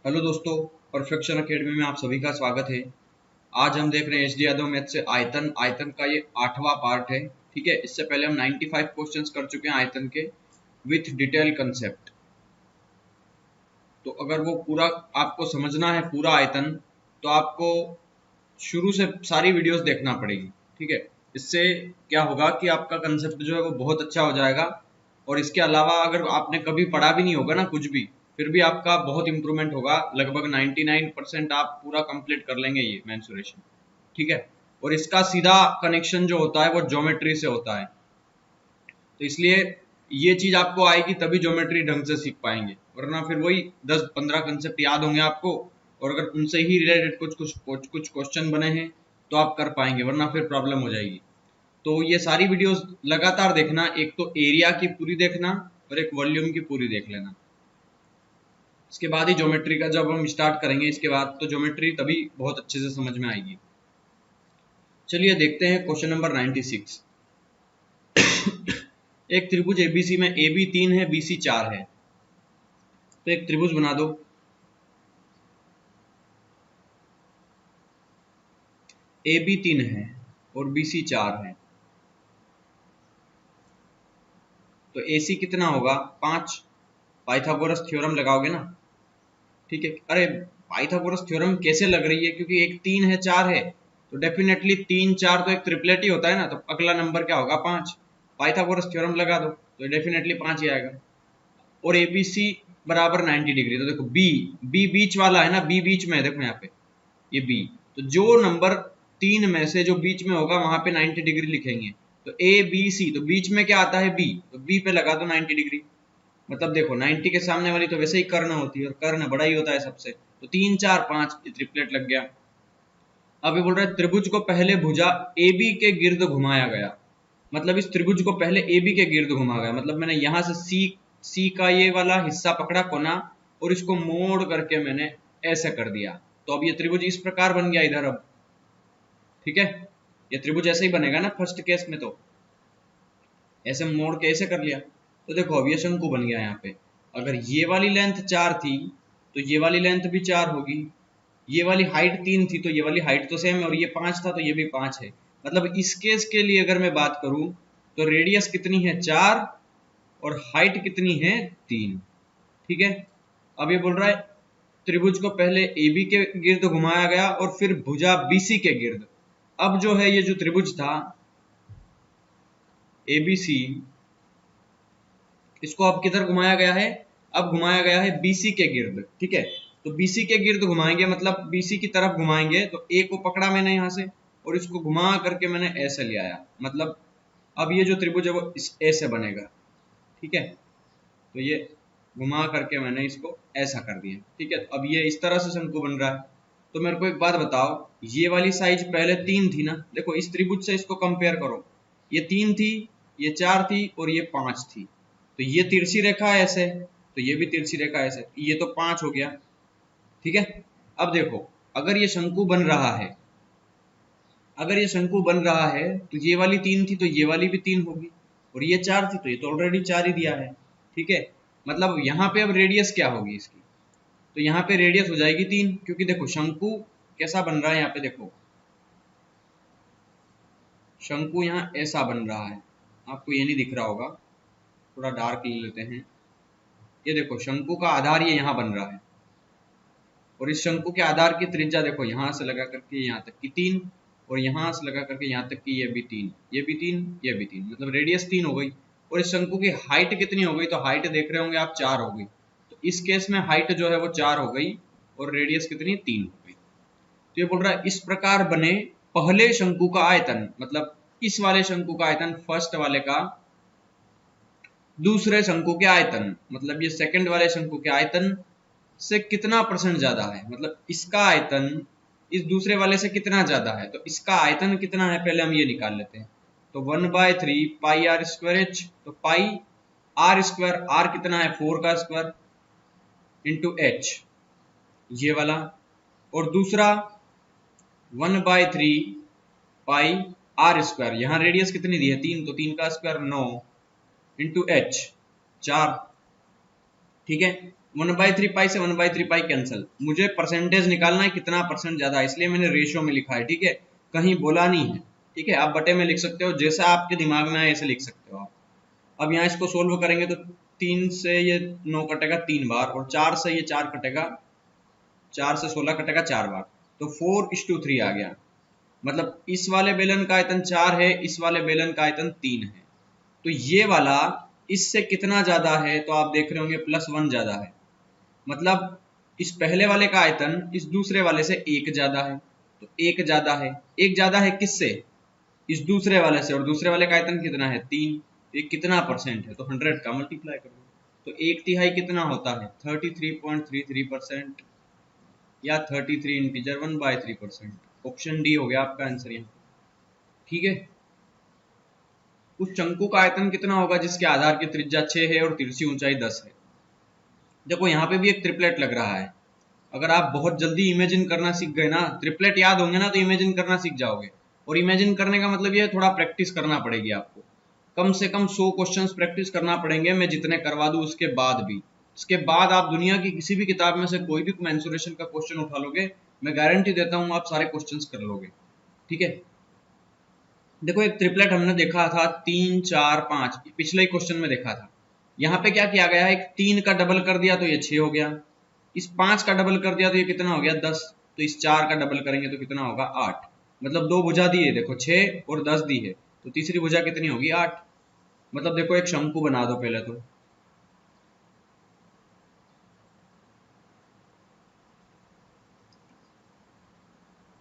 Hello दोस्तों, perfection academy में आप सभी का स्वागत है। आज हम देख रहे हैं एच.डी. यादव मैथ से आयतन। आयतन का ये 8वां पार्ट है। ठीक है, इससे पहले हम 95 क्वेश्चंस कर चुके हैं आयतन के विथ डिटेल कंसेप्ट। तो अगर वो पूरा आपको समझना है पूरा आयतन, तो आपको शुरू से सारी वीडियोस देखना पड़ेगी। ठीक है, इससे क्या होगा कि आपका कंसेप्ट जो है वो बहुत अच्छा हो जाएगा। और इसके अलावा अगर आपने कभी पढ़ा भी नहीं होगा ना कुछ भी, फिर भी आपका बहुत इंप्रूवमेंट होगा। लगभग 99% आप पूरा कंप्लीट कर लेंगे ये मेंसुरेशन। ठीक है, और इसका सीधा कनेक्शन जो होता है वो ज्योमेट्री से होता है। तो इसलिए ये चीज आपको आएगी तभी ज्योमेट्री ढंग से सीख पाएंगे, वरना फिर वही 10-15 कंसेप्ट याद होंगे आपको, और अगर उनसे ही रिलेटेड कुछ क्वेश्चन बने हैं तो आप कर पाएंगे, वरना फिर प्रॉब्लम हो जाएगी। तो ये सारी वीडियोस लगातार देखना, एक तो एरिया की पूरी देखना और एक वॉल्यूम की पूरी देख लेना। इसके बाद ही ज्योमेट्री का जब हम स्टार्ट करेंगे, इसके बाद तो ज्योमेट्री तभी बहुत अच्छे से समझ में आएगी। चलिए देखते हैं क्वेश्चन नंबर 96। एक त्रिभुज एबीसी में AB 3 है, BC 4 है। तो एक त्रिभुज बना दो। AB 3 है और BC 4 है, तो AC कितना होगा? 5। पाइथागोरस थ्योरम लगाओगे ना। ठीक है, अरे पाइथागोरस थ्योरम कैसे लग रही है? क्योंकि एक 3 है 4 है, तो डेफिनेटली 3 4 तो एक ट्रिपलेट ही होता है ना, तो अगला नंबर क्या होगा? 5। पाइथागोरस थ्योरम लगा दो तो डेफिनेटली 5 ही आएगा। और एबीसी बराबर 90 डिग्री, तो देखो बी बी बीच वाला है ना, बी बीच में है, देखो यहाँ पे ये बी। तो जो नंबर 3 में से जो बीच में होगा वहां पे 90 डिग्री लिखेंगे। तो ए बी सी, तो बीच में क्या आता है? बी, तो बी पे लगा दो 90 डिग्री। मतलब देखो 90 के सामने वाली तो वैसे ही कर्ण होती है, और कर्ण बड़ा ही होता है सबसे, तो 3 4 5 ट्रिपलेट लग गया। अब ये बोल रहा है त्रिभुज को पहले भुजा AB के गिर्द घुमाया गया। मतलब इस त्रिभुज को पहले AB के गिर्द घुमा गया, मतलब मैंने यहां से सी का ये वाला हिस्सा पकड़ा कोना, और इसको मोड़ करके मैंने ऐसे कर दिया। तो अब ये त्रिभुज इस प्रकार बन गया इधर। अब ठीक है, ये त्रिभुज ऐसे ही बनेगा ना फर्स्ट केस में, तो ऐसे मोड़ के ऐसे कर लिया। तो देखो अब ये शंकु बन गया। यहाँ पे अगर ये वाली लेंथ 4 थी तो ये वाली लेंथ भी 4 होगी। ये वाली हाइट 3 थी तो ये वाली हाइट तो सेम है, और ये 5 था तो ये भी 5 है। मतलब इस केस के लिए अगर मैं बात करूं तो रेडियस कितनी है? 4, और हाइट कितनी है? 3। ठीक है, अब ये बोल रहा है त्रिभुज को पहले AB के गिर्द घुमाया गया और फिर भुजा BC के गिर्द। अब जो है ये जो त्रिभुज था ABC, इसको अब किधर घुमाया गया है? अब घुमाया गया है BC के गिर्द। ठीक है, तो BC के गिर्द घुमाएंगे, मतलब BC की तरफ घुमाएंगे। तो A को पकड़ा मैंने यहाँ से और इसको घुमा करके मैंने ऐसे ले आया। मतलब अब ये जो त्रिभुज है वो इस A से बनेगा। ठीक है, तो ये घुमा करके मैंने इसको ऐसा कर दिया। ठीक है, तो अब ये इस तरह से शंकु बन रहा है। तो मेरे को एक बात बताओ, ये वाली साइज पहले 3 थी ना, देखो इस त्रिभुज से इसको कंपेयर करो। ये 3 थी, ये 4 थी और ये 5 थी। तो ये तिरछी रेखा है ऐसे, तो ये भी तिरछी रेखा है ऐसे, ये तो 5 हो गया। ठीक है, अब देखो अगर ये शंकु बन रहा है, अगर ये शंकु बन रहा है तो ये वाली 3 थी तो ये वाली भी 3 होगी, और ये 4 थी तो ये तो ऑलरेडी 4 ही दिया है। ठीक है, मतलब यहाँ पे अब रेडियस क्या होगी इसकी? तो यहाँ पे रेडियस हो जाएगी 3, क्योंकि देखो शंकु कैसा बन रहा है। यहाँ पे देखो शंकु यहाँ ऐसा बन रहा है, आपको ये नहीं दिख रहा होगा, थोड़ा डार्क ले लेते हैं। ये देखो शंकु का आधार ये यहाँ बन रहा है, और इस शंकु के आधार की त्रिज्या देखो यहाँ से लगा करके यहाँ तक की 3, और यहाँ से लगा करके यहाँ तक की ये भी 3, ये भी 3, ये भी 3, मतलब रेडियस 3 हो गई। और इस शंकु की हाइट कितनी हो गई? तो हाइट देख रहे होंगे आप, 4 हो गई। तो इस केस में हाइट जो है वो 4 हो गई और रेडियस कितनी? 3 हो गई। तो ये बोल रहा है इस प्रकार बने पहले शंकु का आयतन, मतलब इस वाले शंकु का आयतन फर्स्ट वाले का दूसरे शंकु के आयतन, मतलब ये सेकंड वाले शंकु के आयतन से कितना % ज्यादा है। मतलब इसका आयतन इस दूसरे वाले से कितना ज्यादा है, तो इसका आयतन कितना है पहले हम ये निकाल लेते हैं। तो 1/3 पाई आर स्क्वायर एच, तो पाई आर स्क्वायर, आर कितना है? 4 का स्क्वायर इंटू एच, ये वाला। और दूसरा 1/3 पाई आर स्क्वायर, यहाँ रेडियस कितनी दी है? 3, तो 3 का स्क्वायर 9 इंटू एच 4। ठीक है, 1/3 पाई से 1/3 पाई कैंसिल, मुझे परसेंटेज निकालना है कितना परसेंट ज्यादा है, इसलिए मैंने रेशियो में लिखा है, ठीक है, कहीं बोला नहीं है, ठीक है। आप बटे में लिख सकते हो, जैसा आपके दिमाग में आए ऐसे लिख सकते हो आप। अब यहाँ इसको सोल्व करेंगे तो 3 से ये 9 कटेगा 3 बार, और 4 से ये 4 कटेगा, 4 से 16 कटेगा 4 बार, तो 4:3 आ गया। मतलब इस वाले बेलन का आयतन 4 है, इस वाले बेलन का आयतन 3 है, तो ये वाला इससे कितना ज्यादा है, तो आप देख रहे होंगे +1 ज्यादा है। मतलब इस पहले वाले का आयतन इस दूसरे वाले से 1 ज्यादा है, तो 1 ज्यादा है, 1 ज्यादा है किससे, इस दूसरे वाले से, और दूसरे वाले का आयतन कितना है 3, ये कितना परसेंट है, तो 100 का मल्टीप्लाई कर दो, तो 1/3 कितना होता है 33.33%, या 33 इंटीजर 1/3%। ऑप्शन डी हो गया आपका आंसर यहाँ, ठीक है। उस चंकू का आयतन कितना होगा जिसके आधार की त्रिज्या 6 है और तिरछी ऊंचाई 10 है। देखो यहाँ पे भी एक ट्रिपलेट लग रहा है, अगर आप बहुत जल्दी इमेजिन करना सीख गए ना, ट्रिपलेट याद होंगे ना, तो इमेजिन करना सीख जाओगे। और इमेजिन करने का मतलब ये थोड़ा प्रैक्टिस करना पड़ेगी आपको, कम से कम 100 क्वेश्चंस प्रैक्टिस करना पड़ेंगे, मैं जितने करवा दूं उसके बाद भी। इसके बाद आप दुनिया की किसी भी किताब में से कोई भी मेंसुरेशन का क्वेश्चन उठा लोगे, मैं गारंटी देता हूँ आप सारे क्वेश्चंस कर लोगे, ठीक है। देखो एक ट्रिपलेट हमने देखा था 3 4 5, पिछले क्वेश्चन में देखा था। यहाँ पे क्या किया गया है, एक 3 का डबल कर दिया तो ये 6 हो गया, इस 5 का डबल कर दिया तो ये कितना हो गया 10, तो इस 4 का डबल करेंगे तो कितना होगा 8। मतलब दो भुजा दी है, देखो 6 और 10 दी है, तो तीसरी भुजा कितनी होगी 8। मतलब देखो एक शंकु बना दो पहले तो,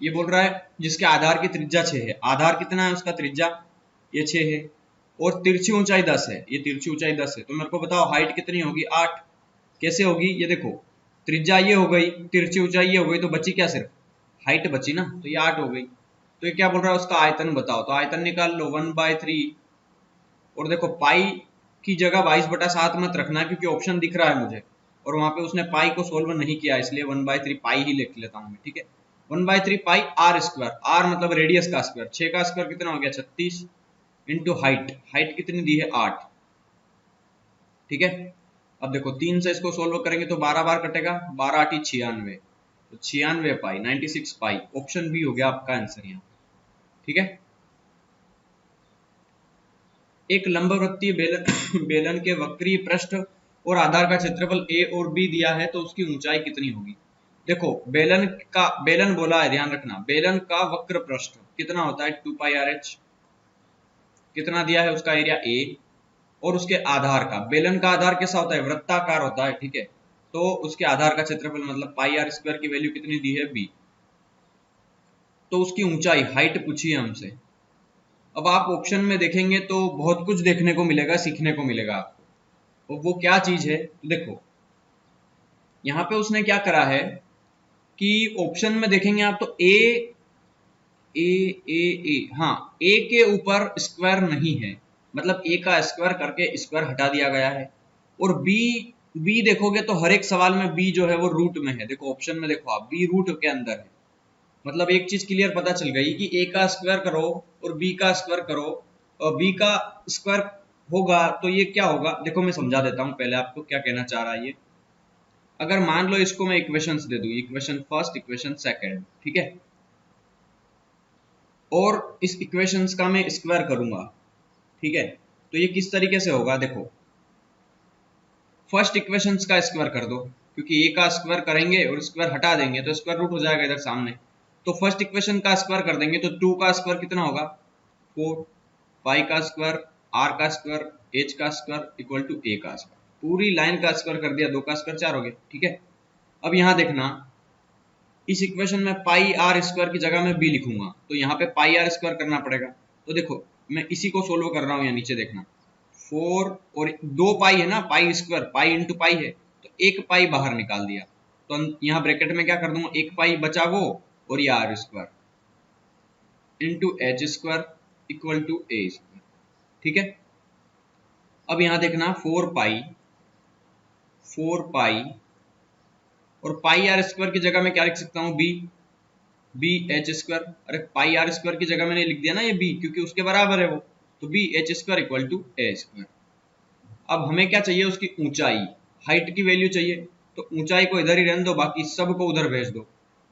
ये बोल रहा है जिसके आधार की त्रिज्या 6 है, आधार कितना है उसका त्रिज्या, ये 6 है, और तिरछी ऊंचाई 10 है, ये तिरछी ऊंचाई 10 है, तो मेरे को बताओ हाइट कितनी होगी 8। कैसे होगी, ये देखो त्रिज्या ये हो गई, तिरछी ऊंचाई ये हो गई, तो बची क्या, सिर्फ हाइट बची ना, तो ये 8 हो गई। तो ये क्या बोल रहा है उसका आयतन बताओ, तो आयतन निकाल लो 1/3, और देखो पाई की जगह 22/7 मत रखना क्योंकि ऑप्शन दिख रहा है मुझे, और वहां पे उसने पाई को सोल्व नहीं किया, इसलिए 1/3 पाई ही लिख लेता हूं मैं, ठीक है। 1/3 पाई आर स्क्वायर, आर मतलब रेडियस का स्क्वायर, 6 का स्क्वायर कितना हो गया 36, इंटू हाइट, हाइट कितनी दी है 8, ठीक है। अब देखो 3 से इसको सोल्व करेंगे तो 12 बार कटेगा, 12 8 96, तो 96 पाई 96 पाई, ऑप्शन बी हो गया आपका आंसर यहाँ, ठीक है। एक लंबवृत्तीय बेलन बेलन के वक्रीय पृष्ठ और आधार का क्षेत्रफल a और b दिया है, तो उसकी ऊंचाई कितनी होगी। देखो बेलन बोला है, ध्यान रखना, बेलन का वक्र पृष्ठ कितना होता है 2πrh, कितना दिया है उसका एरिया a, और उसके आधार का, बेलन का आधार कैसा होता है वृत्ताकार होता है, ठीक है, तो उसके आधार का क्षेत्रफल मतलब πr² की वैल्यू कितनी दी है b, तो उसकी ऊंचाई हाइट पूछी है हमसे। अब आप ऑप्शन में देखेंगे तो बहुत कुछ देखने को मिलेगा, सीखने को मिलेगा आपको, और वो क्या चीज है, तो देखो यहाँ पे उसने क्या करा है कि ऑप्शन में देखेंगे आप तो ए हाँ, ए के ऊपर स्क्वायर नहीं है, मतलब ए का स्क्वायर करके स्क्वायर हटा दिया गया है, और बी देखोगे तो हर एक सवाल में बी जो है वो रूट में है, देखो ऑप्शन में देखो आप बी रूट के अंदर है। मतलब एक चीज क्लियर पता चल गई कि ए का स्क्वायर करो और बी का स्क्वायर करो, और बी का स्क्वायर होगा तो ये क्या होगा, देखो मैं समझा देता हूं पहले आपको क्या कहना चाह रहा है ये। अगर मान लो इसको मैं इक्वेशंस दे दूं, इक्वेशन फर्स्ट इक्वेशन सेकंड, ठीक है, और इस इक्वेशंस का मैं स्क्वायर करूंगा, ठीक है, तो ये किस तरीके से होगा, देखो फर्स्ट इक्वेशंस का स्क्वायर कर दो, क्योंकि ए का स्क्वायर करेंगे और स्क्वायर हटा देंगे तो स्क्वायर रूट हो जाएगा इधर सामने, तो फर्स्ट इक्वेशन का स्क्वायर कर देंगे तो 2 का स्क्वायर कितना होगा 4, पाई का स्क्वायर, आर का स्क्वायर, एच का स्क्वायर इक्वल टू ए का स्क्वायर, पूरी लाइन का स्क्वायर कर दिया, 2 का स्क्वायर 4 हो गया, ठीक है। अब यहाँ देखना इस इक्वेशन में पाई आर स्क्वायर की जगह मैं बी लिखूंगा, तो यहाँ पे पाई आर स्क्वायर करना पड़ेगा, तो देखो मैं इसी को सोल्व कर रहा हूँ, यहाँ नीचे देखना 4 और 2 पाई है ना, pi square pi into pi है, तो 1 पाई बाहर निकाल दिया, तो यहाँ ब्रैकेट में क्या कर दूंगा 1 पाई बचा वो, और ये R square into H square equal to A square, ठीक है। अब यहाँ देखना 4 पाई और पाई आर स्क्वायर की जगह में क्या लिख सकता हूँ बी एच स्क्वायर, अरे पाई आर स्क्वायर की जगह मैंने लिख दिया ना ये बी, क्योंकि उसके बराबर है वो, तो B H square equal to A square. अब हमें क्या चाहिए उसकी ऊंचाई, हाइट की वैल्यू चाहिए, तो ऊंचाई को इधर ही रहने दो, बाकी सब को उधर भेज दो।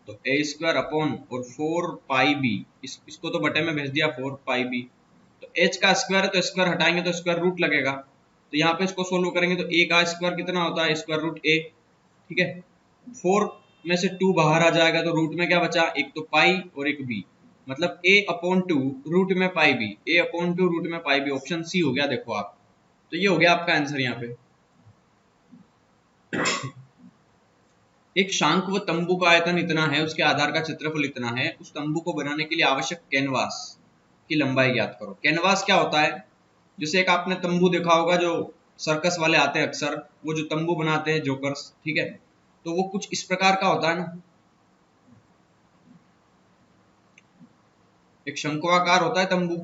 तो ए स्क्वायर अपॉन और 4 पाई बी, इसको तो बटे में भेज दिया 4 पाई बी। तो एच का स्क्वायर है तो स्क्वायर हटाएंगे तो स्क्वायर रूट लगेगा, तो यहाँ पे इसको सोल्व करेंगे तो ए का स्क्वायर कितना होता है, स्क्वायर रूट ए। ठीक है, 4 में से 2 बाहर आ जाएगा तो रूट में क्या बचा, एक तो पाई और एक बी, मतलब a अपॉन 2 रूट में पाई बी, a अपॉन 2 रूट में पाई बी, ऑप्शन सी हो गया। देखो आप, तो ये हो गया आपका आंसर यहाँ पे। एक शांक व तंबू का आयतन इतना है, उसके आधार का क्षेत्रफल इतना है, उस तंबू को बनाने के लिए आवश्यक कैनवास की लंबाई ज्ञात करो। कैनवास क्या होता है, जैसे एक आपने तंबू देखा होगा जो सर्कस वाले आते हैं अक्सर, वो जो तंबू बनाते हैं जोकर्स, ठीक है, तो वो कुछ इस प्रकार का होता है ना, एक शंक्वाकार होता है तंबू।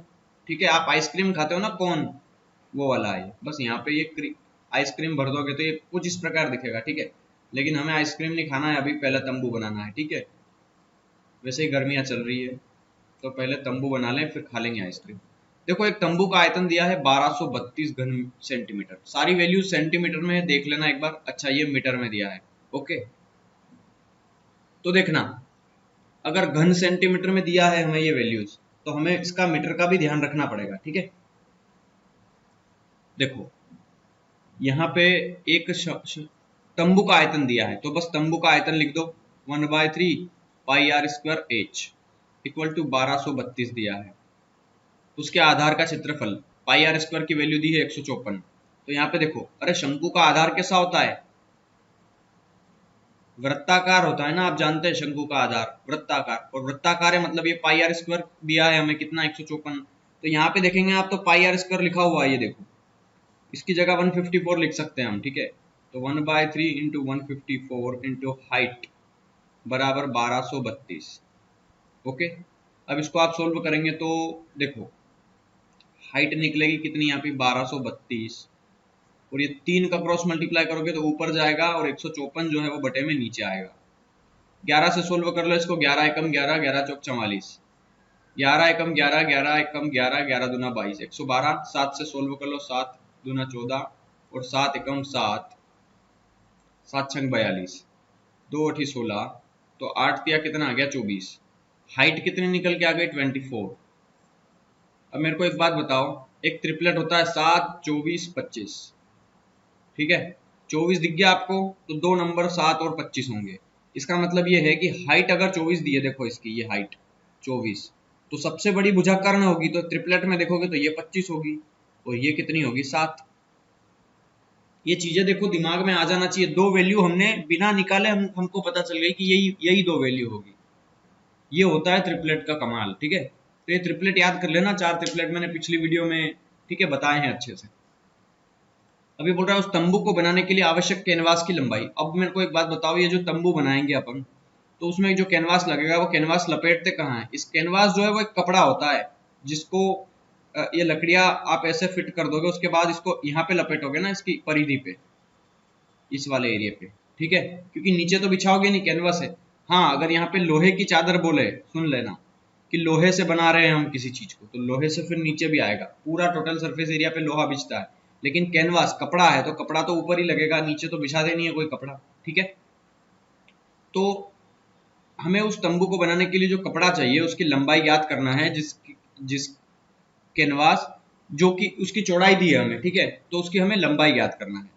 ठीक है, आप आइसक्रीम खाते हो ना, कौन, वो वाला है। बस यहाँ पे ये आइसक्रीम भर दोगे तो ये कुछ इस प्रकार दिखेगा। ठीक है, लेकिन हमें आइसक्रीम नहीं खाना है, अभी पहले तंबू बनाना है। ठीक है, वैसे ही गर्मियाँ चल रही है तो पहले तंबू बना लें फिर खा लेंगे आइसक्रीम। देखो, एक तंबू का आयतन दिया है 1232 घन सेंटीमीटर। सारी वैल्यू सेंटीमीटर में है, देख लेना एक बार। अच्छा, ये मीटर में दिया है। ओके, तो देखना, अगर घन सेंटीमीटर में दिया है हमें ये वैल्यूज, तो हमें इसका मीटर का भी ध्यान रखना पड़ेगा। ठीक है, देखो यहाँ पे एक तंबू का आयतन दिया है, तो बस तंबू का आयतन लिख दो, 1/3 pi are square h equal to 1232 दिया है। उसके आधार का क्षेत्रफल पाई आर स्क्वायर की वैल्यू दी है 154। तो यहाँ पे देखो, अरे शंकु का आधार कैसा होता है, वृत्ताकार होता है ना, आप जानते हैं शंकु का आधार वृत्ताकार, और वृत्ताकार है मतलब ये पाई आर स्क्वायर दिया है हमें कितना, 154। तो यहाँ पे देखेंगे आप तो पाई आर स्क्वायर लिखा हुआ है, ये देखो, इसकी जगह 154 लिख सकते हैं हम। ठीक है, तो 1/3 इंटू 154 इंटू हाइट बराबर 1232। ओके, अब इसको आप सोल्व करेंगे तो देखो हाइट निकलेगी कितनी यहाँ पे 1232, और ये 3 का क्रॉस मल्टीप्लाई करोगे तो ऊपर जाएगा और 154 जो है वो बटे में नीचे आएगा। 11 से सोल्व कर लो इसको, 11 एकम 11, 11 चौक 44, 11 एकम 11, 11 एकम 11, 11 दूना 22, 112। 7 से सोल्व कर लो, 7 दूना 14 और 7 एकम 7, 7 छंग 42, 2 8 16, तो 8 दिया कितना आ गया 24। हाइट कितनी निकल के आ गई 24। अब मेरे को एक बात बताओ, एक ट्रिपलेट होता है 7 24 25, ठीक है, 24 दिख गया आपको तो 2 नंबर 7 और 25 होंगे। इसका मतलब ये है कि हाइट अगर 24 दी है, देखो इसकी ये हाइट 24, तो सबसे बड़ी भुजा कर्ण होगी, तो ट्रिपलेट में देखोगे तो ये 25 होगी और ये कितनी होगी 7। ये चीजें देखो दिमाग में आ जाना चाहिए। दो वैल्यू हमने बिना निकाले हमको पता चल गई कि यही दो वैल्यू होगी। ये होता है ट्रिपलेट का कमाल। ठीक है, तो ये ट्रिपलेट याद कर लेना, 4 ट्रिपलेट मैंने पिछली वीडियो में, ठीक है, बताए हैं अच्छे से। अभी बोल रहा है उस तंबू को बनाने के लिए आवश्यक कैनवास की लंबाई। अब मेरे को एक बात बताओ, ये जो तंबू बनाएंगे अपन, तो उसमें जो कैनवास लगेगा वो कैनवास लपेटते कहाँ है? इस कैनवास जो है वो एक कपड़ा होता है जिसको ये लकड़ियां आप ऐसे फिट कर दोगे, उसके बाद इसको यहाँ पे लपेटोगे ना, इसकी परिधि पे, इस वाले एरिया पे। ठीक है, क्योंकि नीचे तो बिछाओगे नहीं, कैनवास है। हाँ, अगर यहाँ पे लोहे की चादर बोले, सुन लेना कि लोहे से बना रहे हैं हम किसी चीज को, तो लोहे से फिर नीचे भी आएगा, पूरा टोटल सरफेस एरिया पे लोहा बिछता है। लेकिन कैनवास कपड़ा है तो कपड़ा तो ऊपर ही लगेगा, नीचे तो बिछा नहीं है कोई कपड़ा। ठीक है, तो हमें उस तंबू को बनाने के लिए जो कपड़ा चाहिए उसकी लंबाई ज्ञात करना है, जिस कैनवास जो कि उसकी चौड़ाई दी है हमें, ठीक है, तो उसकी हमें लंबाई ज्ञात करना है।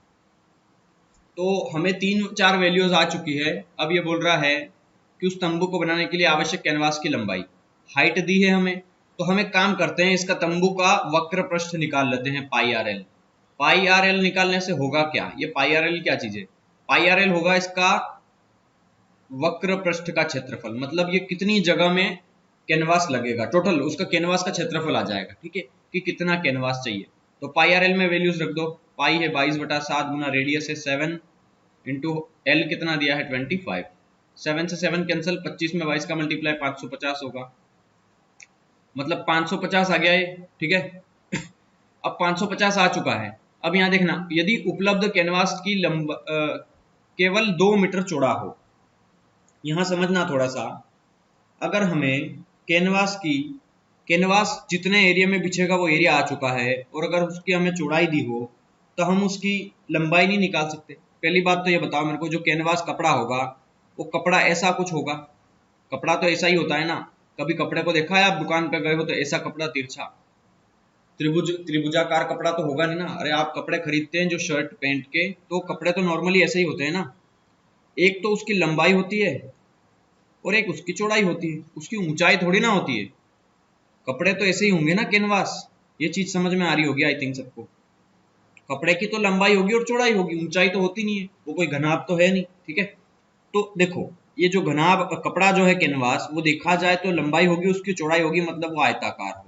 तो हमें 3-4 वैल्यूज आ चुकी है। अब ये बोल रहा है कि उस तंबू को बनाने के लिए आवश्यक कैनवास की लंबाई, हाइट दी है हमें, तो हम एक काम करते हैं, इसका तंबू का वक्र पृष्ठ निकाल लेते हैं, पाई आर एल। पाई आर एल निकालने से होगा क्या, ये पाई आर एल क्या चीज है, पाई आर एल होगा इसका वक्र पृष्ठ का क्षेत्रफल, मतलब ये कितनी जगह में कैनवास लगेगा, टोटल उसका कैनवास का क्षेत्रफल आ जाएगा। ठीक है, कि कितना कैनवास चाहिए। तो पाई आर एल में वैल्यूज रख दो, पाई है 22/7 गुना रेडियस है 7 इंटू एल कितना दिया है 25। 7 से 7 कैंसिल, 25 में 22 का मल्टीप्लाई 550 होगा, मतलब 550 आ गया ये। ठीक है, अब 550 आ चुका है। अब यहाँ देखना, यदि उपलब्ध कैनवास की केवल 2 मीटर चौड़ा हो, यहां समझना थोड़ा सा, अगर हमें कैनवास जितने एरिया में बिछेगा वो एरिया आ चुका है, और अगर उसकी हमें चौड़ाई दी हो तो हम उसकी लंबाई नहीं निकाल सकते। पहली बात तो ये बताओ मेरे को, जो कैनवास कपड़ा होगा वो कपड़ा ऐसा कुछ होगा? कपड़ा तो ऐसा ही होता है ना। कभी कपड़े को देखा है आप, दुकान पे गए हो तो ऐसा कपड़ा तिरछा त्रिभुजाकार कपड़ा तो होगा नहीं ना। अरे आप कपड़े खरीदते हैं जो शर्ट पैंट के, तो कपड़े तो नॉर्मली ऐसे ही होते हैं ना। एक तो उसकी लंबाई होती है और एक उसकी चौड़ाई होती है, उसकी ऊंचाई थोड़ी ना होती है। कपड़े तो ऐसे ही होंगे ना कैनवास। ये चीज समझ में आ रही होगी आई थिंक सबको। कपड़े की तो लंबाई होगी और चौड़ाई होगी, ऊंचाई तो होती नहीं है, वो कोई घनाभ तो है नहीं। ठीक है, तो देखो ये जो घनाभ कपड़ा जो है कैनवास, वो देखा जाए तो लंबाई होगी, उसकी चौड़ाई होगी, मतलब वो आयताकार होगा।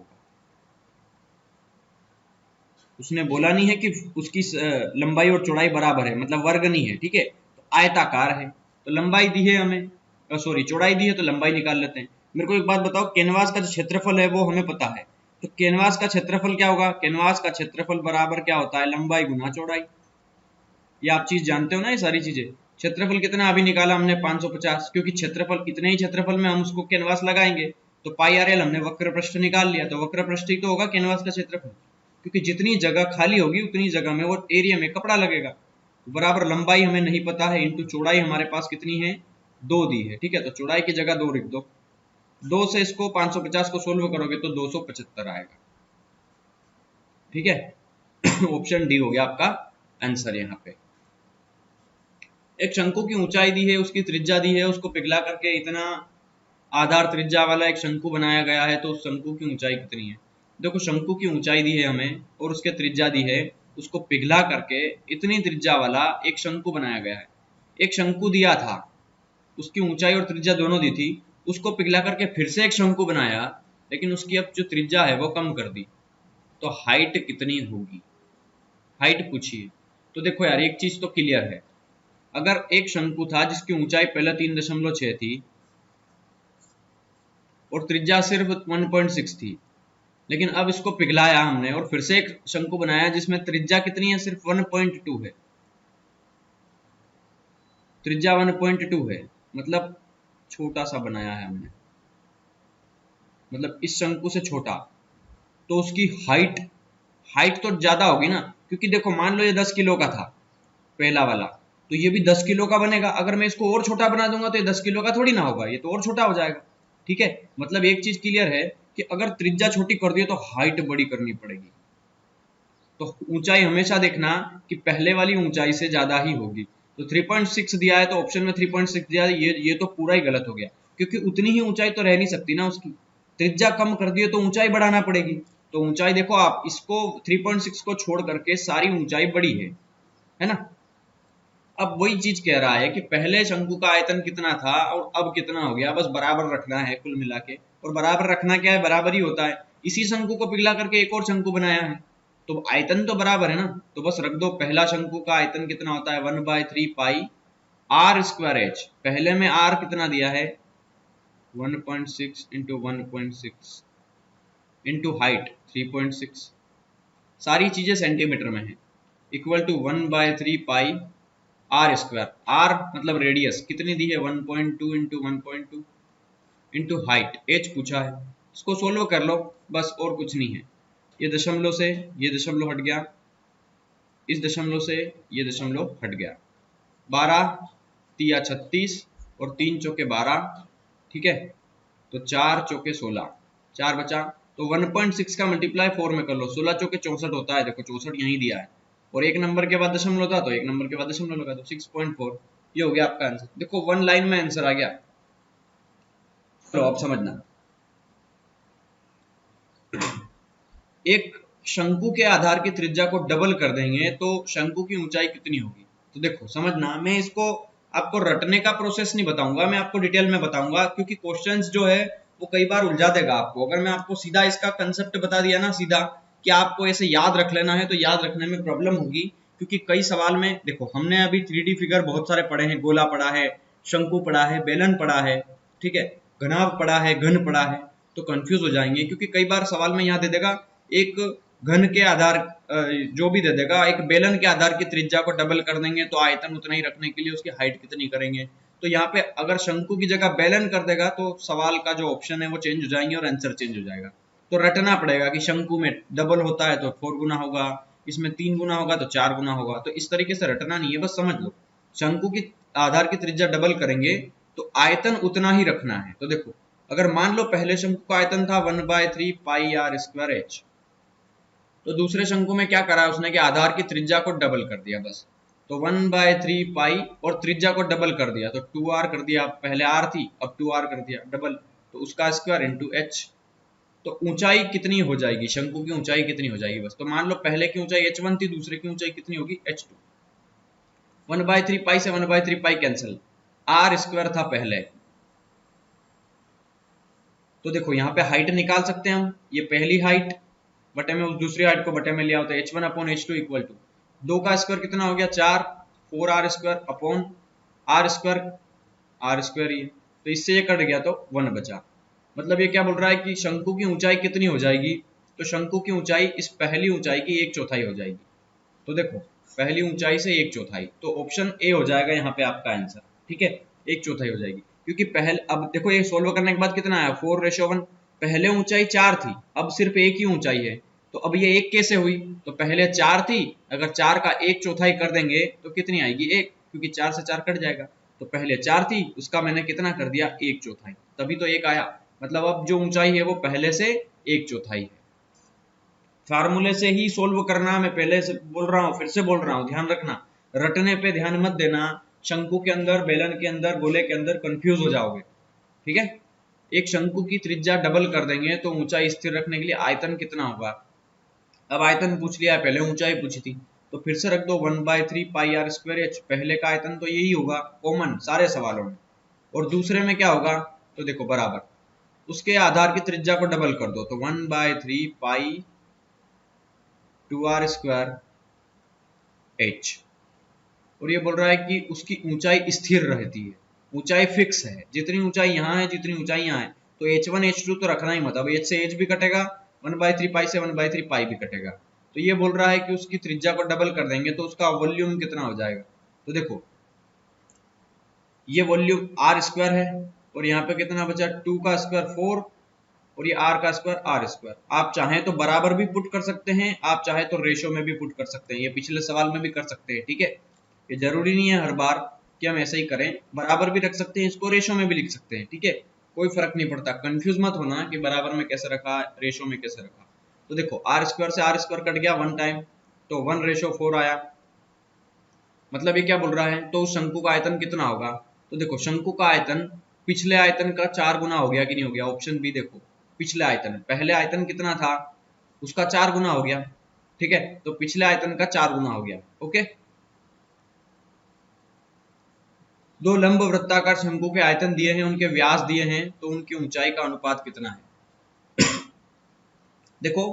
उसने बोला नहीं है कि उसकी लंबाई और चौड़ाई बराबर है, मतलब वर्ग नहीं है। ठीक है, तो आयताकार है तो लंबाई दी है हमें, सॉरी चौड़ाई दी है तो लंबाई निकाल लेते हैं। मेरे को एक बात बताओ, कैनवास का जो क्षेत्रफल है वो हमें पता है, तो कैनवास का क्षेत्रफल क्या होगा? कैनवास का क्षेत्रफल बराबर क्या होता है? लंबाई गुना चौड़ाई। ये आप चीज जानते हो ना, ये सारी चीजें। क्षेत्रफल कितना अभी निकाला हमने? 550, क्योंकि क्षेत्रफल इतने ही क्षेत्रफल में हम उसको कैनवास लगाएंगे, तो पाई आर एल हमने वक्र पृष्ठ निकाल लिया, तो वक्र पृष्ठ ही तो होगा कैनवास का क्षेत्रफल, क्योंकि जितनी जगह खाली होगी उतनी जगह में वो एरिया में कपड़ा लगेगा। तो बराबर लंबाई हमें नहीं पता है इंटू चौड़ाई हमारे पास कितनी है? 2 दी है। ठीक है, तो चौड़ाई की जगह 2 लिख दो। 2 से इसको 550 को सोल्व करोगे तो 275 आएगा। ठीक है ऑप्शन डी हो गया आपका आंसर यहाँ पे। एक शंकु की ऊंचाई दी है, उसकी त्रिज्या दी है, उसको पिघला करके इतना आधार त्रिज्या वाला एक शंकु बनाया गया है, तो उस शंकु की ऊंचाई कितनी है? देखो शंकु की ऊंचाई दी है हमें और उसके त्रिज्या दी है, उसको पिघला करके इतनी त्रिज्या वाला एक शंकु बनाया गया है। एक शंकु दिया था, उसकी ऊंचाई और त्रिज्या दोनों दी थी, उसको पिघला करके फिर से एक शंकु बनाया, लेकिन उसकी अब जो त्रिज्या है वो कम कर दी, तो हाइट कितनी होगी? हाइट पूछिए। तो देखो यार एक चीज तो क्लियर है, अगर एक शंकु था जिसकी ऊंचाई पहले 3.6 थी और त्रिज्या सिर्फ 1.6 थी, लेकिन अब इसको पिघलाया हमने और फिर से एक शंकु बनाया जिसमें त्रिज्या कितनी है? सिर्फ 1.2 है। त्रिज्या 1.2 है, मतलब छोटा सा बनाया है हमने, मतलब इस शंकु से छोटा, तो उसकी हाइट हाइट तो ज्यादा होगी ना। क्योंकि देखो मान लो ये 10 किलो का था पहला वाला, तो ये भी 10 किलो का बनेगा। अगर मैं इसको और छोटा बना दूंगा तो ये 10 किलो का थोड़ी ना होगा, ये तो और छोटा हो जाएगा। ठीक है, मतलब एक चीज क्लियर है कि अगर त्रिज्या छोटी कर दी तो हाइट बड़ी करनी पड़ेगी। तो ऊंचाई हमेशा देखना कि पहले वाली ऊंचाई से ज्यादा ही होगी। तो 3.6 दिया है तो ऑप्शन में 3.6 दिया है, ये तो पूरा ही गलत हो गया, क्योंकि उतनी ही ऊंचाई तो रह नहीं सकती ना उसकी। त्रिज्या कम कर दी तो ऊंचाई बढ़ाना पड़ेगी। तो ऊंचाई देखो आप, इसको 3.6 को छोड़ करके सारी ऊंचाई बड़ी है ना। अब वही चीज कह रहा है कि पहले शंकु का आयतन कितना था और अब कितना हो गया, बस बराबर रखना है कुल मिला के। और बराबर रखना क्या है? बराबर ही होता है। इसी शंकु को पिघला करके एक और शंकु बनाया है, तो आयतन तो बराबर है ना। तो बस रख दो, पहला शंकु का आयतन कितना होता है? 1/3 पाई आर स्क्वायर एच। पहले में आर कितना दिया है? 1.6 इंटू 1.6 इंटू हाइट 3.6, सारी चीजें सेंटीमीटर में है, equal to 1/3 pi are square. R मतलब रेडियस कितनी दी है? 1.2 इंटू 1.2 इंटू हाइट एच पूछा है, इसको सोल्व कर लो बस, और कुछ नहीं है। ये दशमलव से ये दशमलव हट गया, इस दशमलव से ये दशमलव हट गया। 12 तिया 36 और 3 चौके 12। ठीक है, तो 4 चौके 16, 4 बचा। तो 1.6 का मल्टीप्लाई 4 में कर लो, 16 चौके 64 होता है। देखो 64 यहीं दिया है, और एक नंबर के बाद दशमलव था तो एक नंबर के बाद दशमलव लगा दो, 6.4। ये हो गया आपका आंसर। देखो 1 लाइन में आंसर आ गया। चलो अब समझना, एक शंकु के आधार की त्रिज्या को डबल कर देंगे तो शंकु की ऊंचाई कितनी होगी। तो देखो समझना, मैं इसको आपको रटने का प्रोसेस नहीं बताऊंगा, मैं आपको डिटेल में बताऊंगा, क्योंकि क्वेश्चंस जो है वो कई बार उलझा देगा आपको। अगर मैं आपको सीधा इसका कंसेप्ट बता दिया ना, सीधा कि आपको ऐसे याद रख लेना है, तो याद रखने में प्रॉब्लम होगी। क्योंकि कई सवाल में देखो, हमने अभी 3D फिगर बहुत सारे पढ़े हैं, गोला पढ़ा है, शंकु पढ़ा है, बेलन पढ़ा है, ठीक है, घनाभ पढ़ा है, घन पढ़ा है, तो कंफ्यूज हो जाएंगे। क्योंकि कई बार सवाल में यहाँ दे देगा एक घन के आधार जो भी दे देगा, एक बेलन के आधार की त्रिज्या को डबल कर देंगे तो आयतन उतना ही रखने के लिए उसकी हाइट कितनी करेंगे। तो यहाँ पे अगर शंकु की जगह बेलन कर देगा तो सवाल का जो ऑप्शन है वो चेंज हो जाएंगे और आंसर चेंज हो जाएगा। तो रटना पड़ेगा कि शंकु में डबल होता है तो 4 गुना होगा, इसमें 3 गुना होगा तो 4 गुना होगा। तो इस तरीके से रटना नहीं है, बस समझ लो। शंकु की आधार की त्रिज्या डबल करेंगे तो आयतन उतना ही रखना है। तो देखो, अगर मान लो पहले शंकु का आयतन था 1/3 पाई आर स्क्वायर एच, तो दूसरे शंकु में क्या करा उसने कि आधार की त्रिज्या को डबल कर दिया बस। तो 1/3 पाई और त्रिज्या को डबल कर दिया तो 2r कर दिया, पहले r थी अब 2r कर दिया डबल, तो उसका स्क्वायर इंटू एच। तो ऊंचाई कितनी हो जाएगी, शंकु की ऊंचाई कितनी हो जाएगी बस। तो मान लो पहले की ऊंचाई h1 थी, दूसरे की ऊंचाई कितनी होगी h2। 1/3 पाई से 1/3 पाई कैंसिल, r स्क्वायर था पहले। तो देखो यहाँ पे हाइट निकाल सकते हैं हम, ये पहली हाइट बटे में उस दूसरी हाइट को बटे में लिया होता है h1/h2 इक्वल टू 2 का स्क्वायर कितना हो गया 4, 4r square upon r square ये, तो इससे ये कट गया तो 1 बचा। मतलब ये क्या बोल रहा है कि शंकु की ऊंचाई कितनी हो जाएगी, तो शंकु की ऊंचाई इस पहली ऊंचाई की 1/4 हो जाएगी। तो देखो पहली ऊंचाई से 1/4, तो ऑप्शन ए हो जाएगा यहाँ पे आपका आंसर। ठीक है, 1/4 हो जाएगी, क्योंकि पहले, अब देखो ये सोल्व करने के बाद कितना आया 4:1। पहले ऊंचाई 4 थी, अब सिर्फ एक ही ऊंचाई है, तो अब ये एक कैसे हुई, तो पहले 4 थी, अगर 4 का 1/4 कर देंगे तो कितनी आएगी 1, क्योंकि 4 से 4 कट जाएगा। तो पहले 4 थी, उसका मैंने कितना कर दिया 1/4, तभी तो 1 आया। मतलब अब जो ऊंचाई है वो पहले से 1/4 है। फार्मूले से ही सोल्व करना, मैं पहले से बोल रहा हूँ फिर से बोल रहा हूँ, ध्यान रखना, रटने पे ध्यान मत देना। शंकु के अंदर, बेलन के अंदर, गोले के अंदर कंफ्यूज हो जाओगे। ठीक है, एक शंकु की त्रिज्या डबल कर देंगे तो ऊंचाई स्थिर रखने के लिए आयतन कितना होगा। अब आयतन पूछ लिया है, पहले ऊंचाई पूछी थी, तो फिर से रख दो 1/3 पाई आर स्क्वायर एच। पहले का आयतन तो यही होगा कॉमन सारे सवालों में, और दूसरे में क्या होगा, तो देखो बराबर उसके आधार की त्रिज्या को डबल कर दो, तो 1/3 पाई 2r स्क्वायर एच। और ये बोल रहा है कि उसकी ऊंचाई स्थिर रहती है, ऊंचाई फिक्स है, जितनी ऊंचाई यहाँ है जितनी ऊंचाई यहाँ है, तो h1 h2 तो रखना ही मत। अब h से h भी कटेगा, 1/3 पाई से 1/3 पाई भी कटेगा। तो ये बोल रहा है कि उसकी त्रिज्या को डबल कर देंगे तो उसका वॉल्यूम कितना हो जाएगा। तो देखो ये वॉल्यूम आर स्क्वायर है, और यहाँ पे कितना बचा 2 का स्क्वायर 4, और ये r का स्क्वायर r स्क्वायर। आप चाहें तो बराबर भी पुट कर सकते हैं, आप चाहे तो रेशो में भी पुट कर सकते हैं, ये पिछले सवाल में भी कर सकते हैं। ठीक है, ये जरूरी नहीं है हर बार कि हम ऐसे ही करें, बराबर भी रख सकते हैं इसको, रेशो में भी लिख सकते हैं। ठीक है, कोई फर्क नहीं पड़ता, कंफ्यूज मत होना कि बराबर में कैसे रखा रेशो में कैसे रखा। तो देखो r स्क्वायर से r स्क्वायर कट गया 1 टाइम, तो 1:4 आया। मतलब ये क्या बोल रहा है, तो शंकु का आयतन कितना होगा। तो देखो शंकु का आयतन पिछले आयतन का 4 गुना हो गया कि नहीं हो गया। ऑप्शन बी देखो, पिछले आयतन, पहले आयतन कितना था उसका 4 गुना हो गया। ठीक है, तो पिछले आयतन का 4 गुना हो गया। ओके, दो लंब वृत्ताकार शंकु के आयतन दिए हैं, उनके व्यास दिए हैं, तो उनकी ऊंचाई का अनुपात कितना है। देखो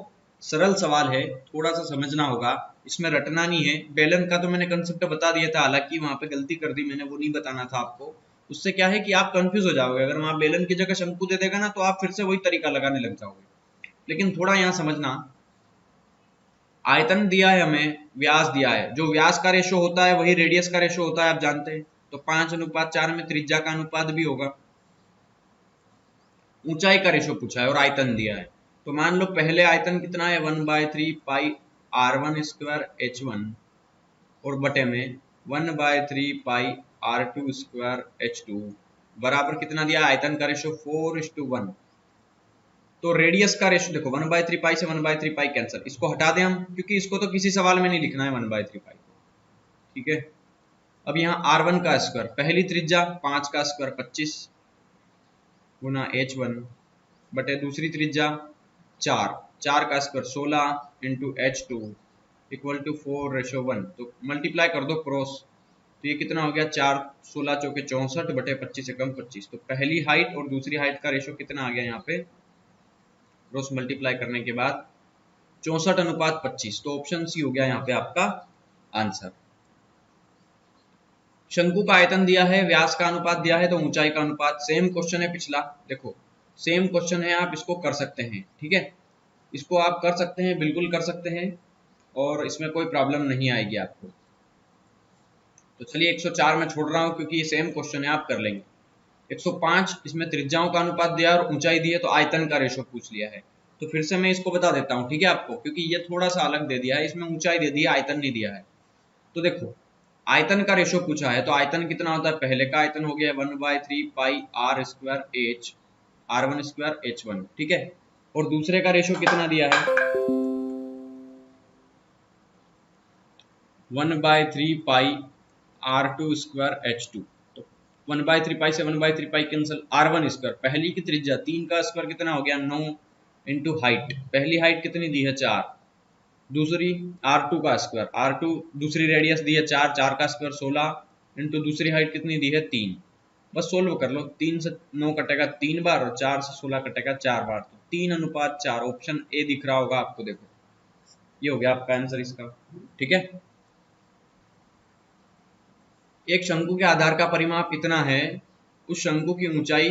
सरल सवाल है, थोड़ा सा समझना होगा, इसमें रटना नहीं है। बेलन का तो मैंने कंसेप्ट बता दिया था, हालांकि वहां पे गलती कर दी मैंने, वो नहीं बताना था आपको। उससे क्या है कि आप कंफ्यूज हो जाओगे, अगर वहां बेलन की जगह शंकु दे देगा ना तो आप फिर से वही तरीका लगाने लग जाओगे। लेकिन थोड़ा यहाँ समझना, आयतन दिया है हमें, व्यास दिया है, जो व्यास का रेशो होता है वही रेडियस का रेशो होता है, आप जानते हैं। तो 5:4 में त्रिज्या का अनुपात भी होगा। ऊंचाई का रेशो पूछा है और आयतन दिया है, तो मान लो पहले आयतन कितना है 1/3 पाई r1 स्क्वायर h1, और बटे में 1/3 पाई r2 स्क्वायर h2 बराबर कितना दिया आयतन का रेशो 4:1। तो रेडियस का रेशो देखो 1/3 पाई से 1/3 पाई कैंसिल, इसको हटा दें हम, क्योंकि इसको तो किसी सवाल में नहीं लिखना है 1/3 पाई। ठीक है, अब यहाँ r1 का स्क्वायर, पहली त्रिज्या 5 का स्क्वायर 25 गुना h1 बटे दूसरी त्रिज्या 4 का square 16 into h2 equal to 4:1। तो मल्टीप्लाई कर दो क्रॉस, तो ये कितना हो गया 4 16 चौके 64 बटे 25 एकम 25। तो पहली हाइट और दूसरी हाइट का रेशो कितना आ गया यहाँ पे, क्रॉस मल्टीप्लाई करने के बाद 64:25। तो ऑप्शन सी हो गया यहाँ पे आपका आंसर। शंकु का आयतन दिया है, व्यास का अनुपात दिया है, तो ऊंचाई का अनुपात। सेम क्वेश्चन है पिछला, देखो सेम क्वेश्चन है, आप इसको कर सकते हैं। ठीक है, इसको आप कर सकते हैं, बिल्कुल कर सकते हैं, और इसमें कोई प्रॉब्लम नहीं आएगी आपको। तो चलिए 104 में छोड़ रहा हूं क्योंकि ये सेम क्वेश्चन है, आप कर लेंगे। 105 इसमें त्रिज्याओं का अनुपात दिया और ऊंचाई दी है, तो आयतन का रेशो पूछ लिया है। तो फिर से मैं इसको बता देता हूँ, ठीक है आपको, क्योंकि ये थोड़ा सा अलग दे दिया है, इसमें ऊंचाई दे दी है, आयतन नहीं दिया है। तो देखो आयतन का रेशो पूछा है, तो आयतन कितना होता है, पहले का आयतन हो गया 1/3 pi are square h R1 square H1, ठीक है। और दूसरे का रेशो कितना दिया है, 1/3 पाई R2 स्क्वायर H2। तो 1/3 पाई से 1/3 पाई कैंसिल, R1 स्क्वायर पहली की त्रिज्या 3 का स्क्वायर कितना हो गया 9 इंटू हाइट, पहली हाइट कितनी दी है 4, दूसरी R2 का स्क्वायर, R2 दूसरी रेडियस दी है 4, 4 का स्क्वायर 16 इंटू दूसरी हाइट कितनी दी है 3। बस सोल्व कर लो, 3 से 9 कटेगा 3 बार और 4 से 16 कटेगा 4 बार, तो 3:4। ऑप्शन ए दिख रहा होगा आपको, देखो ये हो गया आपका आंसर इसका, ठीक है। एक शंकु के आधार का परिमाप इतना है, उस शंकु की ऊंचाई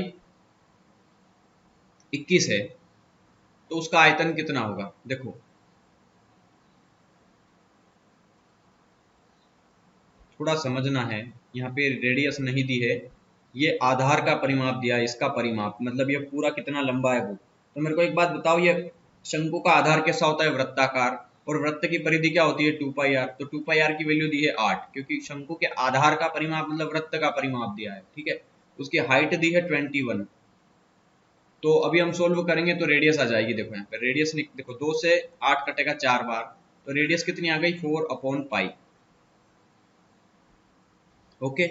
21 है, तो उसका आयतन कितना होगा। देखो थोड़ा समझना है, यहाँ पे रेडियस नहीं दी है, ये आधार का परिमाप दिया है, इसका परिमाप मतलब ये पूरा कितना लंबा है वो। तो मेरे को एक बात बताओ, ये शंकु का आधार कैसा होता है, वृत्ताकार, और वृत्त की परिधि क्या होती है 2πr, तो 2πr की वैल्यू दी है 8, क्योंकि शंकु के आधार का परिमाप मतलब वृत्त का परिमाप दिया है, ठीक है। उसकी हाइट दी है 21। तो अभी हम सोल्व करेंगे तो रेडियस आ जाएगी, देखो यहाँ पे रेडियस देखो 2 से 8 कटेगा 4 बार, तो रेडियस कितनी आ गई 4/π। ओके,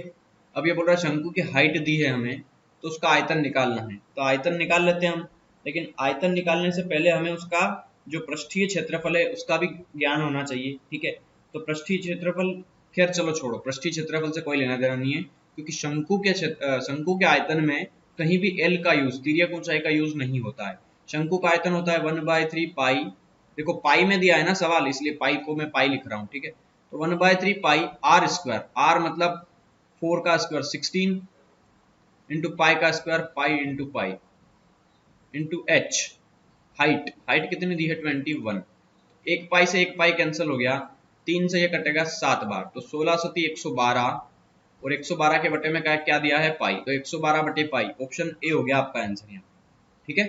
अब ये बोल रहा है शंकु की हाइट दी है हमें, तो उसका आयतन निकालना है, तो आयतन निकाल लेते हैं हम। लेकिन आयतन निकालने से पहले हमें उसका जो पृष्ठीय क्षेत्रफल है उसका भी ज्ञान होना चाहिए, ठीक है। तो पृष्ठीय क्षेत्रफल, खैर चलो छोड़ो, पृष्ठीय क्षेत्रफल से कोई लेना देना नहीं है, क्योंकि शंकु के आयतन में कहीं भी एल का यूज, तिर्यक ऊंचाई का यूज नहीं होता है। शंकु का आयतन होता है 1/3 पाई, देखो पाई में दिया है ना सवाल, इसलिए पाई को मैं पाई लिख रहा हूँ, ठीक है। तो 1/3 पाई आर स्क्वायर, आर मतलब 4 का स्क्वायर 16 इंटू पाई का square pi into pi into H, height, height कितनी दी है 21। एक पाई से एक पाई कैंसिल हो गया, 3 से ये कटेगा 7 बार, तो 16 सती 112, और 112 के बटे में क्या दिया है पाई, तो 112 बटे पाई, ऑप्शन ए हो गया आपका आंसर यहाँ, ठीक है।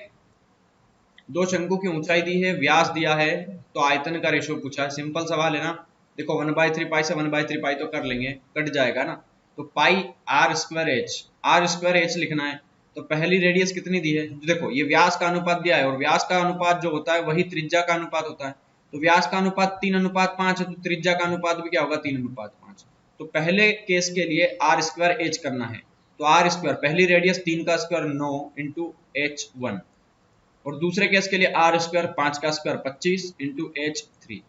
दो शंकु की ऊंचाई दी है, व्यास दिया है, तो आयतन का रेशो पूछा है, सिंपल सवाल है ना। देखो 1/3 पाई से 1/3 पाई तो कर लेंगे, कट जाएगा ना, तो pi are square h, r square h लिखना है। तो पहली रेडियस कितनी दी है, देखो ये व्यास का अनुपात दिया है, और व्यास का अनुपात जो होता है वही त्रिज्या का अनुपात होता है, तो व्यास का अनुपात 3:5 है, तो त्रिज्या का अनुपात भी क्या होगा 3:5। तो पहले केस के लिए आर स्क्वायर एच करना है, तो आर स्क्वायर पहली रेडियस 3 का स्क्वायर 9 इंटू H1, और दूसरे केस के लिए आर स्क्वायर 5 का स्क्वायर 25 इंटू H3।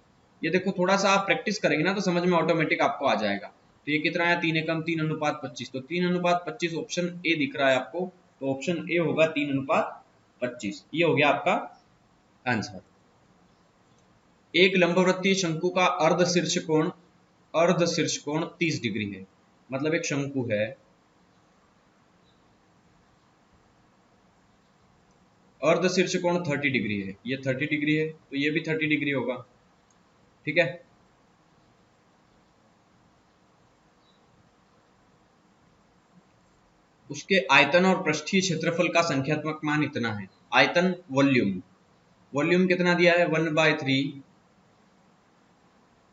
ये देखो थोड़ा सा आप प्रैक्टिस करेंगे ना तो समझ में ऑटोमेटिक आपको आ जाएगा। तो ये कितना है 3 एकम 3:25, तो 3:25 ऑप्शन ए दिख रहा है आपको, तो ऑप्शन ए होगा 3:25, ये हो गया आपका आंसर। एक लंबवृत्तीय शंकु का अर्ध शीर्ष कोण 30 डिग्री है, मतलब एक शंकु है, अर्ध शीर्ष कोण 30 डिग्री है, ये 30 डिग्री है, तो ये भी 30 डिग्री होगा, ठीक है। उसके आयतन और पृष्ठीय क्षेत्रफल का संख्यात्मक मान इतना है, आयतन वॉल्यूम, वॉल्यूम कितना दिया है 1/3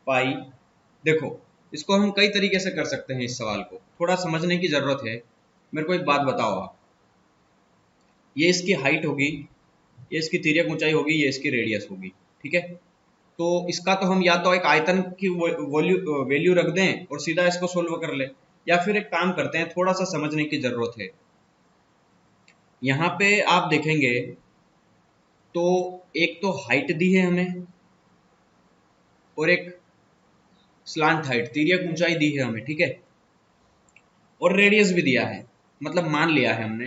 पाई। देखो इसको हम कई तरीके से कर सकते हैं, इस सवाल को थोड़ा समझने की जरूरत है। मेरे को एक बात बताओ आप, ये इसकी हाइट होगी, ये इसकी तिर्यक ऊंचाई होगी, ये इसकी रेडियस होगी, ठीक है। तो इसका तो हम या तो एक आयतन की वैल्यू रख दें और सीधा इसको सोल्व कर ले, या फिर एक काम करते हैं, थोड़ा सा समझने की जरूरत है। यहाँ पे आप देखेंगे तो एक तो हाइट दी है हमें, और एक स्लांट हाइट तिर्यक ऊंचाई दी है हमें, ठीक है, और रेडियस भी दिया है, मतलब मान लिया है हमने।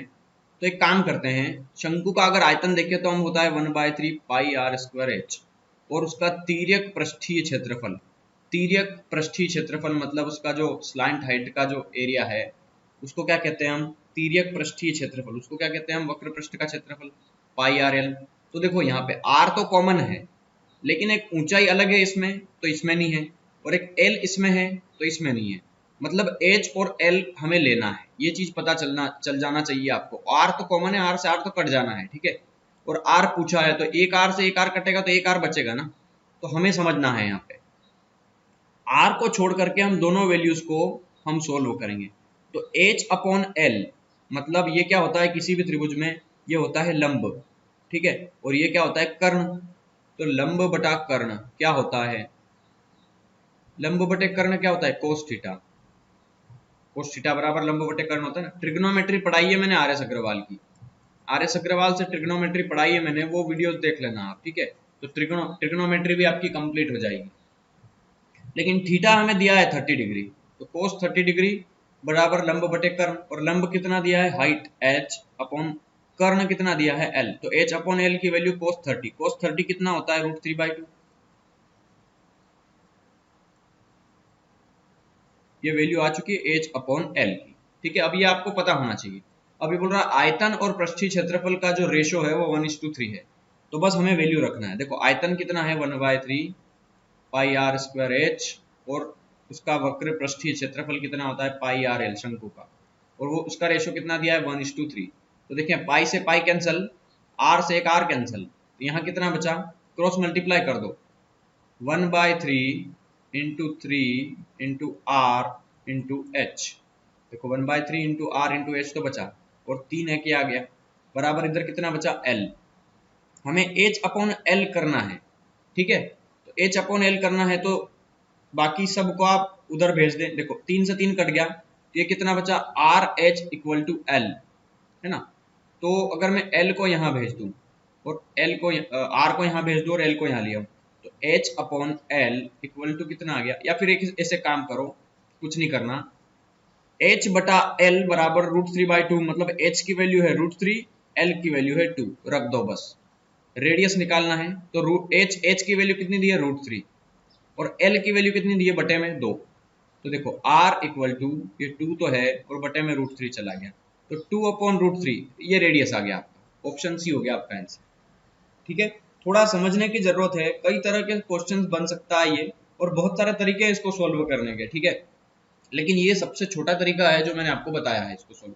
तो एक काम करते हैं, शंकु का अगर आयतन देखें तो हम होता है 1/3 पाई आर स्क्वायर एच, और उसका तिर्यक पृष्ठीय क्षेत्रफल, तिर्यक पृष्ठीय क्षेत्रफल मतलब उसका जो स्लांट हाइट का जो एरिया है उसको क्या कहते हैं हम, तिर्यक पृष्ठीय क्षेत्रफल, उसको क्या कहते हैं हम, वक्र पृष्ठ का क्षेत्रफल, पाई आर एल। तो देखो यहाँ पे आर तो कॉमन है, लेकिन एक ऊंचाई अलग है इसमें, तो इसमें नहीं है, और एक एल इसमें है तो इसमें नहीं है, मतलब एच और एल हमें लेना है, ये चीज पता चल जाना चाहिए आपको। आर तो कॉमन है, आर से आर तो कट जाना है, ठीक है, और आर पूछा है, तो एक आर से एक आर कटेगा तो एक आर बचेगा ना। तो हमें समझना है यहाँ पे आर को छोड़ करके हम दोनों वैल्यूज को हम सोल्व करेंगे। तो h अपॉन एल मतलब ये क्या होता है, किसी भी त्रिभुज में ये होता है लंब, ठीक है, और ये क्या होता है कर्ण। तो लंब बटा कर्ण क्या होता है, लंब बटे कर्ण क्या होता है कोस थीटा। कोस थीटा बराबर लंब बटे कर्ण होता है ना। ट्रिग्नोमेट्री पढ़ाई है मैंने आर एस अग्रवाल की, आर एस अग्रवाल से ट्रिग्नोमेट्री पढ़ाई है मैंने, वो वीडियोस देख लेना आप, ठीक है। तो ट्रिग्नोमेट्री भी आपकी कंप्लीट हो जाएगी। लेकिन थीटा हमें दिया है 30 डिग्री, तो कोस 30 डिग्री बराबर लंब बटे कर्ण, और लंब कितना दिया है हाइट h अपॉन कर्ण कितना दिया है l। तो h अपॉन l की वैल्यू कोस 30, कोस 30 कितना होता है √3/2। ये वैल्यू आ चुकी है h अपॉन l की, ठीक है। अब ये आपको पता होना चाहिए। अब ये बोल रहा है आयतन और पृष्ठीय क्षेत्रफल का जो रेशो है वो 1:3 है। तो बस हमें वैल्यू रखना है। देखो आयतन कितना है 1/3 पाई आर स्क्वायर एच, और उसका वक्र पृष्ठीय क्षेत्रफल कितना होता है पाई आर एल शंकु का, और वो उसका रेशो कितना दिया है 1:3। तो देखिए पाई से पाई कैंसल, आर से एक आर कैंसल, तो यहाँ कितना बचा, क्रॉस मल्टीप्लाई कर दो 1/3 into 3 into R into H. देखो 1/3 इंटू आर इंटू एच तो बचा, और 3 है कि आ गया, बराबर इधर कितना बचा एल। हमें एच अपॉन एल करना है, ठीक है। तो एच अपॉन एल करना है, तो बाकी सब को आप उधर भेज दें। देखो 3 से 3 कट गया, तो ये कितना बचा R H equal to L, है ना। तो अगर मैं एल को यहाँ भेज दूं और एल को आर को यहाँ भेज दूं और एल को यहाँ लिया, तो H upon L equal to कितना आ गया। या फिर एक ऐसे काम करो, कुछ नहीं करना, एच बटा एल बराबर √3/2, मतलब एच की वैल्यू है √3, एल की वैल्यू है 2, रख दो बस। रेडियस निकालना है, तो एच की वैल्यू कितनी दी है √3, और एल की वैल्यू कितनी दी है बटे में 2। तो देखो r इक्वल टू ये 2 तो है और बटे में √3 चला गया, तो 2 अपॉन √3 ये रेडियस आ गया आपका, ऑप्शन सी हो गया आपका आंसर, ठीक है। थोड़ा समझने की जरूरत है, कई तरह के क्वेश्चंस बन सकता है ये, और बहुत सारे तरीके हैं इसको सोल्व करने के, ठीक है। लेकिन ये सबसे छोटा तरीका है जो मैंने आपको बताया है इसको सोल्व।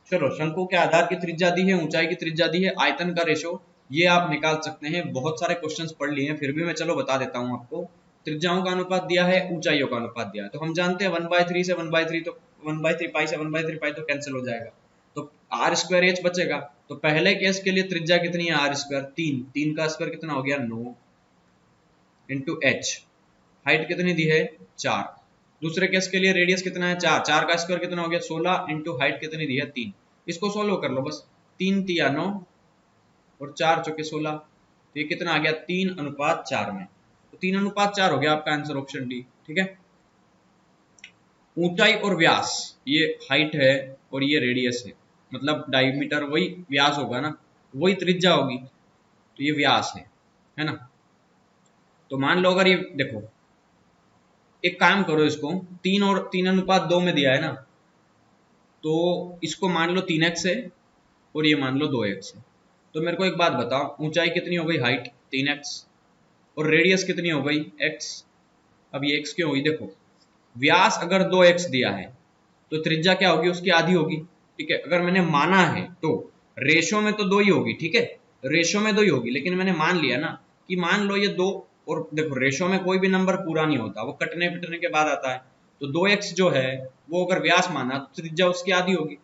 चलो शंकु के आधार की त्रिज्या दी है, ऊंचाई की त्रिज्या दी है, आयतन का रेशो ये आप निकाल सकते हैं। बहुत सारे क्वेश्चंस पढ़ लिए हैं, फिर भी मैं चलो बता देता हूं आपको। त्रिज्याओं का अनुपात दिया है, ऊंचाइयों का अनुपात दिया है, तो हम जानते हैं 1/3 से 1/3, तो 1/3 पाई से 1/3 पाई तो कैंसिल हो जाएगा, तो आर स्क्वायर एच बचेगा। तो पहले केस के लिए त्रिज्या कितनी है आर स्क्वायर 3, 3 का स्क्वायर कितना हो गया 9 इंटू एच, हाइट कितनी दी है 4। दूसरे केस के लिए रेडियस कितना है 4, 4 का स्क्वायर कितना हो गया 16 इंटू हाइट कितनी दी है 3। इसको सोल्व कर लो बस, 3 तिया 9 और 4 चौके 16, तो ये कितना आ गया 3:4 में। तो 3:4 हो गया आपका आंसर, ऑप्शन डी, ठीक है। ऊंचाई और व्यास, ये हाइट है और ये रेडियस है, मतलब डायमीटर वही व्यास होगा ना, वही त्रिज्या होगी, तो ये व्यास है ना। तो मान लो अगर ये देखो, एक काम करो, इसको 3 और 3:2 में दिया है ना, तो इसको मान लो 3x है और ये मान लो 2x है। तो मेरे को एक बात बताओ, ऊंचाई कितनी हो गई हाइट 3x, और रेडियस कितनी हो गई x। अब ये x क्यों हुई, देखो व्यास अगर 2x दिया है तो त्रिज्या क्या होगी उसकी आधी होगी, ठीक है। अगर मैंने माना है तो रेशो में तो 2 ही होगी, ठीक है, रेशो में 2 ही होगी, लेकिन मैंने मान लिया ना कि मान लो ये 2, और देखो रेशो में कोई भी नंबर पूरा नहीं होता, वो कटने पिटने के बाद आता है। तो 2x जो है वो अगर व्यास माना तो त्रिज्या उसकी आधी होगी,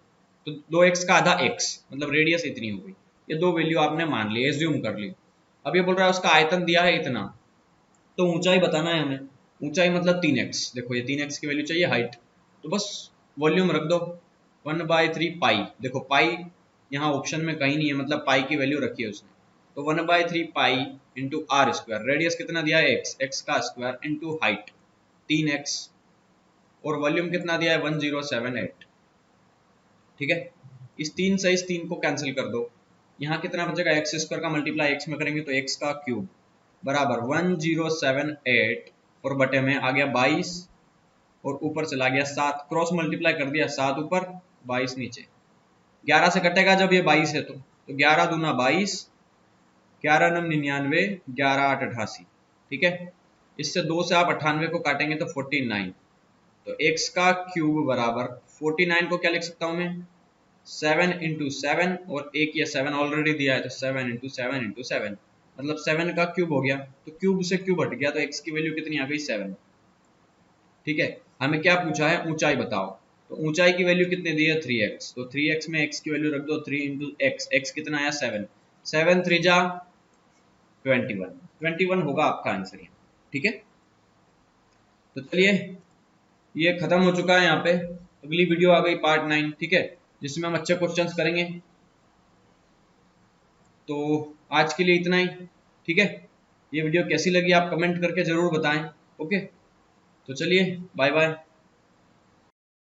तो 2x का आधा x, मतलब रेडियस इतनी हो गई। ये 2 वैल्यू आपने मान ली, एज्यूम कर ली। अब ये बोल रहा है उसका आयतन दिया है इतना, तो ऊंचाई बताना है हमें। ऊंचाई मतलब 3x, देखो ये 3x की वैल्यू चाहिए हाइट, तो बस वॉल्यूम रख दो 1/3 पाई। देखो पाई यहाँ ऑप्शन में कहीं नहीं है, मतलब पाई की वैल्यू रखी है उसने, तो 1/3 pi into R square, radius कितना दिया है x का स्क्वायर इंटू हाइट 3x, और वॉल्यूम कितना दिया है 1078, ठीक है। इस 3 से इस 3 को कैंसिल कर दो, यहाँ कितना बचेगा x स्क्वायर का मल्टीप्लाई x में करेंगे तो x का क्यूब बराबर 1078, और बटे में आ गया 22, और ऊपर चला गया 7, क्रॉस मल्टीप्लाई कर दिया, 7 ऊपर 22 नीचे, 11 से कटेगा जब ये 22 है, तो 11 दूना 22, 11 नम 99, 11 8 88, ठीक है। इससे 2 से आप 98 को काटेंगे तो 49, तो x का क्यूब बराबर 49 को क्या लिख सकता हूं मैं 7 और एक ये 7 ऑलरेडी दिया है तो 7 मतलब 7 का क्यूब हो गया, तो क्यूब से क्यूब हट गया तो x की वैल्यू कितनी आ गई 7। ठीक है, हमें क्या पूछा है, ऊंचाई बताओ, तो ऊंचाई की वैल्यू कितनी दी है 3x, तो 3x में x की वैल्यू रख दो 3 इंटू x कितना आया 7, 7 3 जा 21 होगा आपका आंसर यहाँ। ठीक है, तो चलिए ये खत्म हो चुका है यहाँ पे। अगली वीडियो आ गई पार्ट 9, ठीक है, जिसमें हम अच्छे क्वेश्चंस करेंगे। तो आज के लिए इतना ही, ठीक है। ये वीडियो कैसी लगी आप कमेंट करके जरूर बताएं। ओके, तो चलिए बाय बाय।